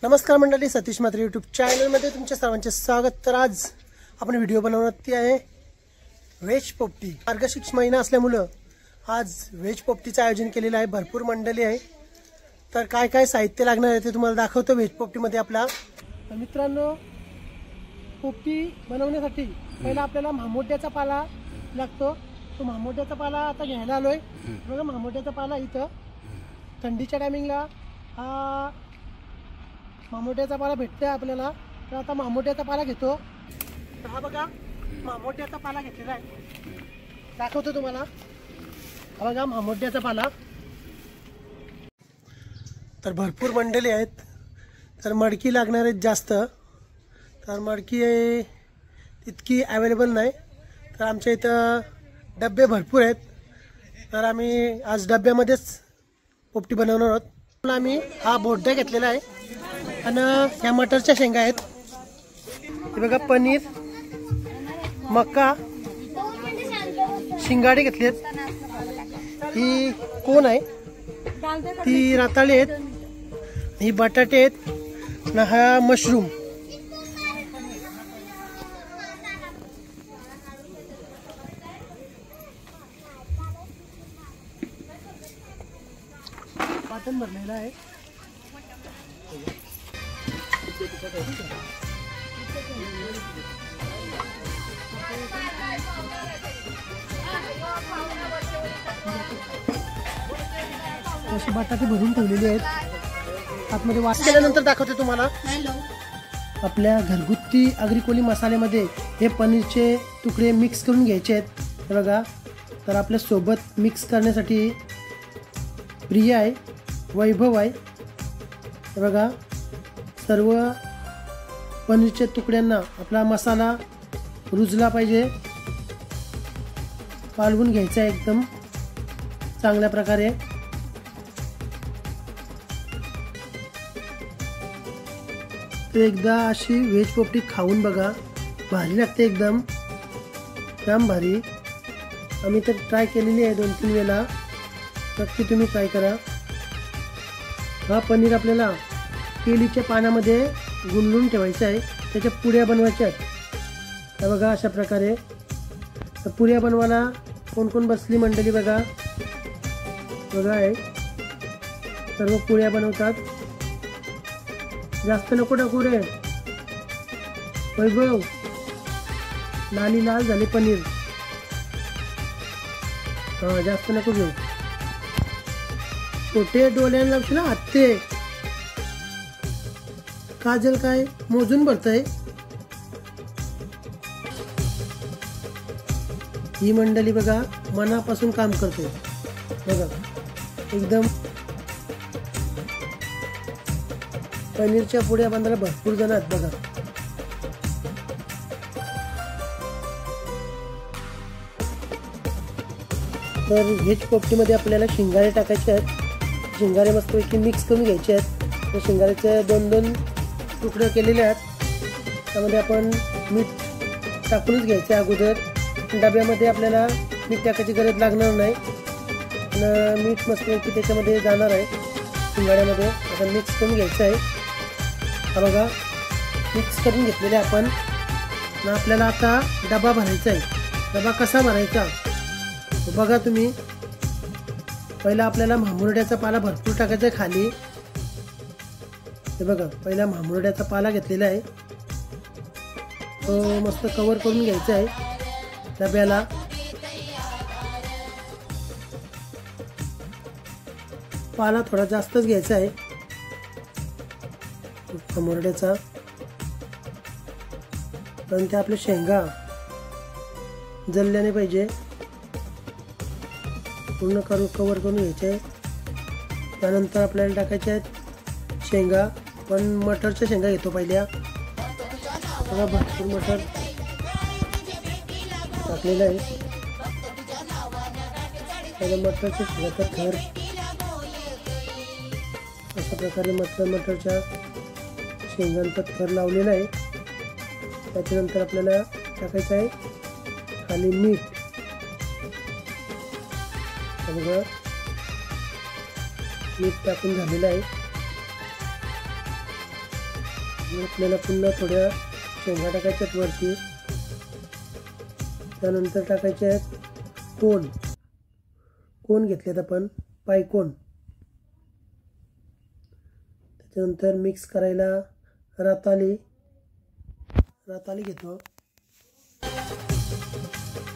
नमस्कार मंडळी, सतीश म्हात्रे यूट्यूब चॅनलमध्ये तुमच्या सर्वांचे स्वागत। तर आज आपण व्हिडिओ बनवणार ती आहे व्हेज पोपटी। मार्गशीर्ष महिना असल्यामुळे आज व्हेज पोपटीचं आयोजन केलेलं आहे। भरपूर मंडळी आहे, तर काय काय साहित्य लागणार आहे ते तुम्हाला दाखवतो। व्हेज पोपटीमध्ये आपला मित्रांनो, पोपटी बनवण्यासाठी पहिला आपल्याला मामोट्याचा पाला लागतो। तो मामोट्याचा पाला आता घ्यायला आलोय बघा। मामोट्याचा पाला इथं थंडीच्या टायमिंगला हा मामोट्याचा पाला भेटतोय आपल्याला। तर आता मामोट्याचा पाला घेतो। तर हा बघा मामोट्याचा पाला घेतलेला आहे, दाखवतो तुम्हाला। हा बघा मामोट्याचा पाला। तर भरपूर मंडळी आहेत, तर मडकी लागणार आहेत जास्त। तर मडकी इतकी अवेलेबल नाही, तर आमच्या इथं डबे भरपूर आहेत। तर आम्ही आज डब्यामध्येच पोपटी बनवणार आहोत। आम्ही हा बोर्डा घेतलेला आहे आणि ह्या मटरच्या शेंगा आहेत। हे बघा पनीर, मका, शिंगाडे घेतलेत। ही कोण आहे, ती रताळे आहेत, ही बटाटे आहेत आणि हा मशरूम। पाटण भरलेला आहे। अशी बटाटे भरून ठेवलेली आहेत आतमध्ये। वास केल्यानंतर दाखवते तुम्हाला। आपल्या घरगुती आगरी मसाल्यामध्ये हे पनीरचे तुकडे मिक्स करून घ्यायचे आहेत, हे बघा। तर आपल्या सोबत मिक्स करण्यासाठी प्रिया आहे, वैभव आहे, हे बघा। सर्व पनीरच्या तुकड्यांना आपला मसाला रुजला पाहिजे, कालवून घ्यायचा आहे एकदम चांगल्या प्रकारे। तर एकदा अशी व्हेज पोपटी खाऊन बघा, भारी लागते एकदम, जाम भारी। आम्ही तर ट्राय केलेली आहे 2-3 वेळा, नक्की तुम्ही ट्राय करा। हा पनीर आपल्याला केळीच्या पानामध्ये गुंडळून ठेवायचा आहे, त्याच्या पुऱ्या बनवायच्या आहेत, हे बघा अशा प्रकारे। तर पुऱ्या बनवायला कोण कोण बसली मंडळी बघा, बघा आहे सर्व पुऱ्या बनवतात। जास्त नको टाकू रे वैभव, लाली लाल झाले पनीर, हा जास्त नको घेऊ। छोटे डोळ्यांना लावशील हत्ते, काजल काय मोजून भरतय। ही मंडळी बघा मनापासून काम करते बघा एकदम। पनीरच्या पुड्या बांधायला भरपूर जण आहेत बघा। तर व्हेज पोपटीमध्ये आपल्याला शिंगारे टाकायचे आहेत। शिंगारे मस्तपैकी मिक्स करून घ्यायचे आहेत। तर शिंगाऱ्याचे 2-2 तुकडे केलेले आहेत। त्यामध्ये आपण मीठ टाकूनच घ्यायचे अगोदर। डब्यामध्ये आपल्याला मीठ टाकायची गरज लागणार नाही, आणि मीठ मस्तपैकी त्याच्यामध्ये जाणार आहे शिंगाड्यामध्ये। आता मिक्स करून घ्यायचं आहे, हा बघा मिक्स करून घेतलेले आपण। आणि आपल्याला आता डबा भरायचा आहे। डबा कसा भरायचा बघा तुम्ही। पहिला आपल्याला मामुरड्याचा पाला भरपूर टाकायचा आहे खाली, हे बघा। पहिला मामुरड्याचा पाला घेतलेला आहे, तो मस्त कव्हर करून घ्यायचा आहे डब्याला। पाला थोडा जास्तच घ्यायचा आहे मामुरड्याचा, कारण ते आपल्या शेंगा जळल्याने पाहिजे, पूर्ण कव्हर करून घ्यायचे। त्यानंतर आपल्याला टाकायचे आहेत शेंगा, पण मटरच्या शेंगा घेतो पहिल्या, बघा भरपूर मटर टाकलेलं आहे। पहिल्या मटरच्या शेंगाचा थर अशा प्रकारे मटरच्या शेंगांचा थर लावलेला आहे। त्याच्यानंतर आपल्याला टाकायचं आहे खाली मीठ, बघा मीठ टाकून झालेलं आहे। आपल्याला पुन्हा थोड्या शेंगा टाकायच्यात वरती. त्यानंतर टाकायचे आहेत कोण घेतलेत आपण, पायकोन. त्याच्यानंतर मिक्स करायला रताळी घेतो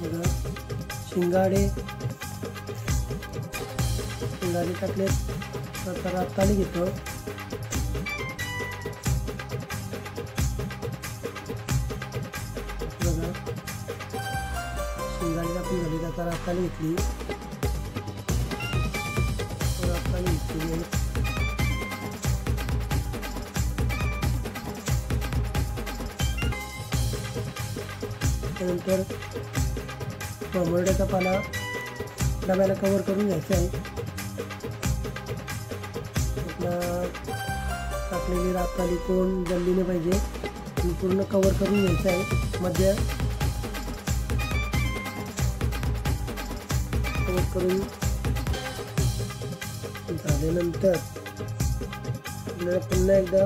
बघा. शिंगाडे टाकलेत. आता रताळी घेतो. बघा शिंगाडी टाकून झाली. आता रताळी घेतली. त्यानंतर टोमॅटोचा पाला डब्याला कव्हर करून घ्यायचा आहे. आपला टाकलेली रताळी कोण जळली नाही पाहिजे, पूर्ण कव्हर करून घ्यायचं आहे. मध्ये कव्हर करून झाल्यानंतर आपल्याला पुन्हा एकदा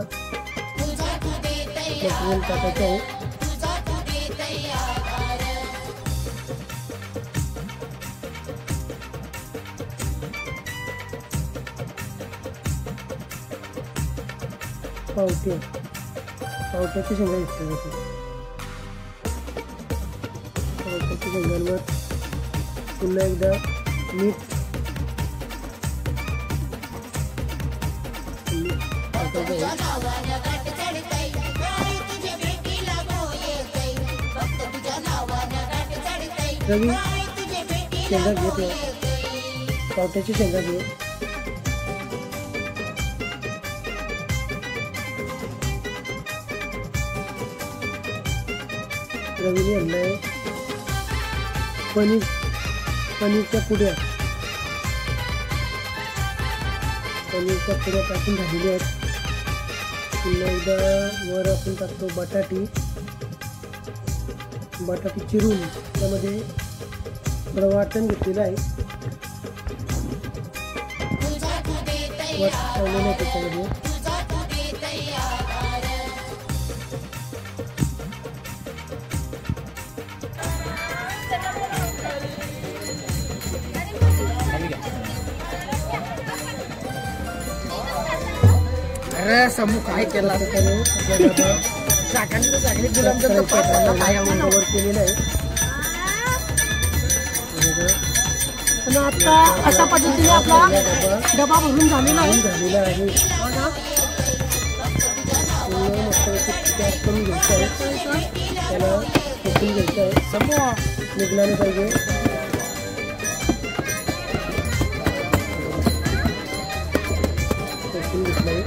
मटेरियल टाकायचं आहे. पावट्याची शेंगा घेतली जाते. पावट्याच्या शेंगांवर पुन्हा एकदा मीठ रवी शेंगा घेतो. पावट्याची शेंगा घे. रवीने आणलाय पनीरच्या पुड्या टाकून झालेल्या आहेत. पुन्हा एकदा वर आपण टाकतो बटाटी चिरून त्यामध्ये थोडं वाटण घेतलेलं आहे. वाटलेलं आहे त्याच्यामध्ये. अरे समूह काय केला केलेलं आहे. आणि आता अशा पद्धतीने आपला डबा भरून झालेला आहे. करून घ्यायचं आहे. त्याला कोकून घ्यायचं आहे. समूह निघला नाही पाहिजे. कोकून घेतलं आहे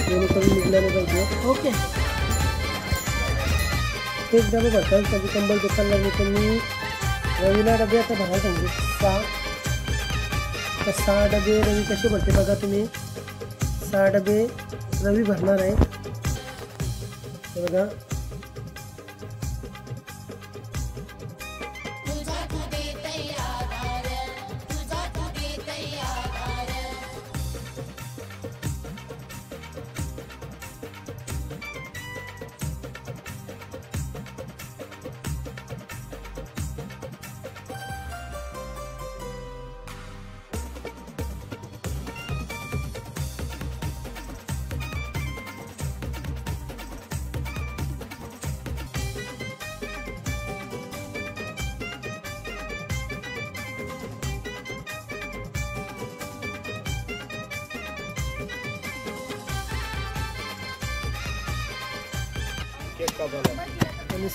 जेणेकरून निघला नाही पाहिजे. ओके. एक डबे भरतात कधी कंबल दुकान लागले तर मी रवीला डबे आता भरायला सांगते. 6 डबे रवी कसे भरते बघा तुम्ही. 6 डबे रवी भरणार आहे बघा. आणि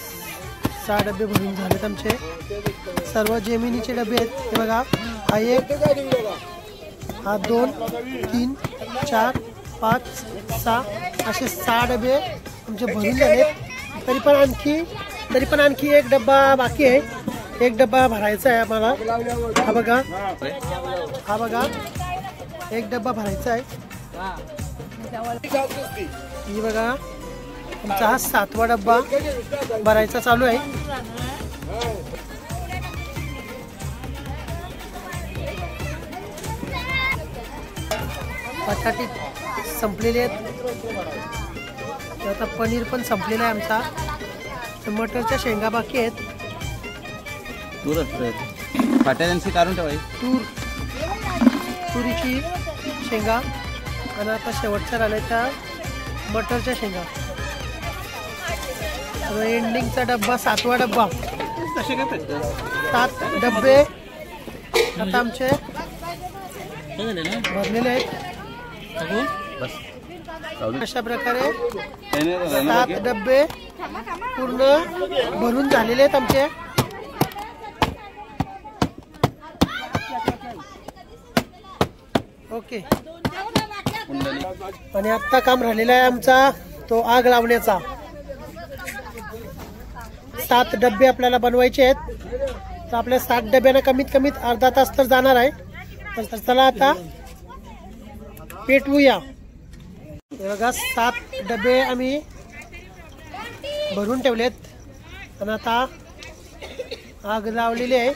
6 डबे भरून झालेत आमचे. सर्व जेमिनीचे डबे आहेत हे बघा. हा 1, हा 2, 3, 4, 5, 6 असे 6 डबे आमचे भरून झालेत. तरी पण आणखी एक डब्बा बाकी आहे. एक डब्बा भरायचा आहे आम्हाला. हा बघा एक डब्बा भरायचा आहे. ही बघा आमचा हा 7वा डब्बा भरायचा चालू आहे. बटाटे संपलेले आहेत. आता पनीर पण संपलेला आहे आमचा. मटरच्या शेंगा बाकी आहेत. तूर असतं पाट्यांशी काढून ठेवाय. तुरीची शेंगा आणि आता शेवटच्या राहिल्या त्या मटरच्या शेंगा. एंडिंगचा डब्बा 7वा डब्बा. कसे काय भेटतं? 7 डब्बे आता आमचे भरलेले आहेत. अशा प्रकारे 7 डब्बे पूर्ण भरून झालेले आहेत आमचे. ओके. आणि आता काम राहिलेला आहे आमचा तो आग लावण्याचा. 7 डब्बे आपल्याला बनवायचे आहेत. तर आपल्या 7 डब्यांना कमीत कमीत अर्धा तास तर जाणार आहे. तर चला आता पेटवूया. बघा 7 डबे आम्ही भरून ठेवलेत आणि आता आग लावलेली आहे.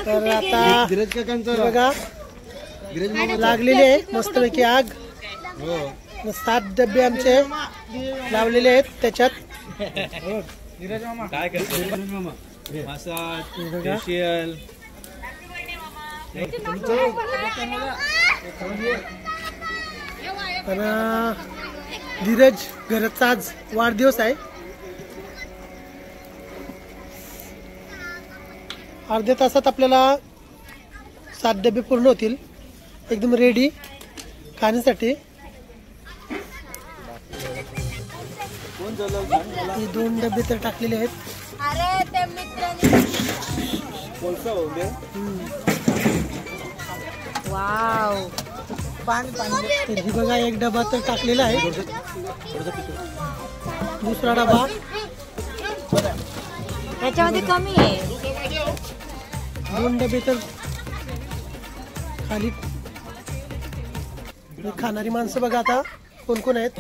तर आता बघा लागलेली आहे मस्तपैकी आग. 7 डबे आमचे लावलेले आहेत त्याच्यात. काय करतो मसाज फेशियल आणि धीरज घराचा आज वाढदिवस आहे. अर्ध्या तासात आपल्याला 7 डबे पूर्ण होतील एकदम रेडी खाण्यासाठी. हे 2 डबे तर टाकलेले आहेत. वाव. हे बघा 1 डबा तर टाकलेला आहे. दुसरा डबा त्याच्यामध्ये कमी आहे. 2 डबे तर खाली. खाणारी माणसं बघा आता कोण कोण आहेत.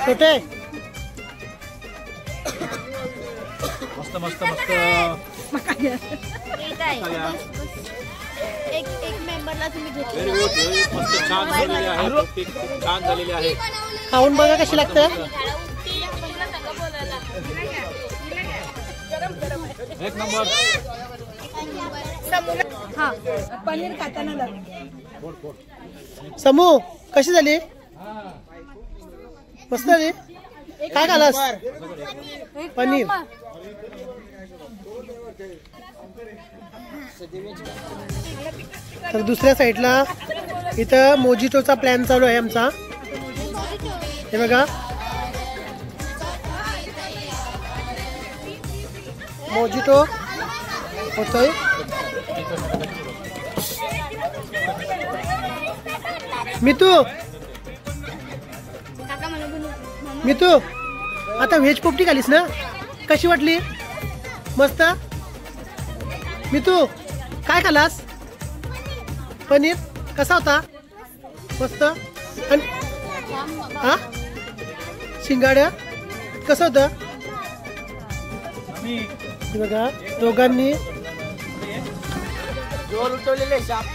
छोटे मस्त मस्त मस्त. एक मेंबरला तुम्ही व्हेरी गुड. मस्त छान झालेली आहे. छान झालेली आहे. खाऊन बघा कशी लागते. एक नंबर. हा पनीर खाताना समू कशी झाली. मस्त झाली. काय खालास. पनीर. तर दुसऱ्या साईडला इथं मोजिटोचा प्लॅन चालू आहे आमचा. हे बघा मोजिटो होतोय. मितू आता व्हेज पोपटी खालीस ना. कशी वाटली. मस्त. मितू काय खालास. पनीर कसा होता. मस्त. आणि हा शिंगाड्या कसं होतं. बघा दोघांनी जोर उठवलेले शाप.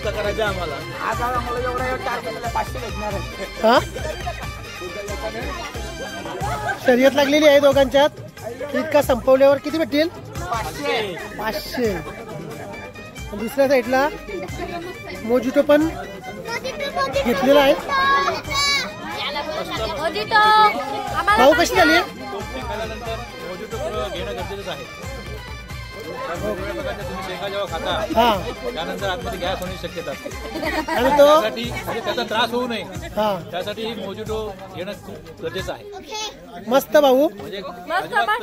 करायचं आम्हाला. आज आम्हाला एवढा टार्गेट 500 भेटणार आहे. हा शर्यत लागलेली आहे दोघांच्यात. इतका संपवल्यावर किती भेटतील. 500. दुसऱ्या साईडला मोजिटो पण घेतलेला आहे. भाऊ कशी झाली. घेणं गरजेचं आहे. तुम्ही शेंगा जेव्हा खाता हा त्यानंतर आतमध्ये गॅस होण्याची शक्यता असते. आणि तो त्यासाठी म्हणजे त्याचा त्रास होऊ नये हा त्यासाठी ही मोजिटो घेणं खूप गरजेचं आहे. मस्त भाऊ. म्हणजे अजिबात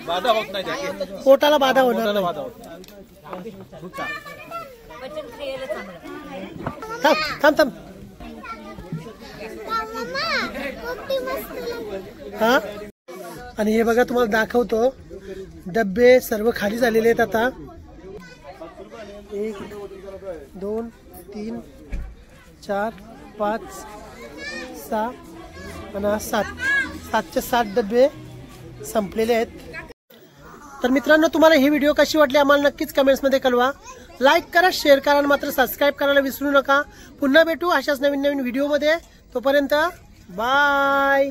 बाधा होत नाही त्याची. पोटाला बाधा होणार पोटाला नाही. बाधा होत नाही. खूप छान. थांब थांब थांब. हा आणि हे बघा तुम्हाला दाखवतो. डब्बे सर्व खाली झालेले आहेत आता. 1 2 3 4 5 6 आणि 7चे 7 डब्बे संपलेले आहेत. तर मित्रांनो तुम्हाला ही व्हिडिओ कशी वाटली आम्हाला नक्कीच कमेंट्समध्ये कळवा. लाईक करा, शेअर करा आणि मात्र सबस्क्राईब करायला विसरू नका. पुन्हा भेटू अशाच नवीन नवीन व्हिडिओमध्ये. तोपर्यंत बाय.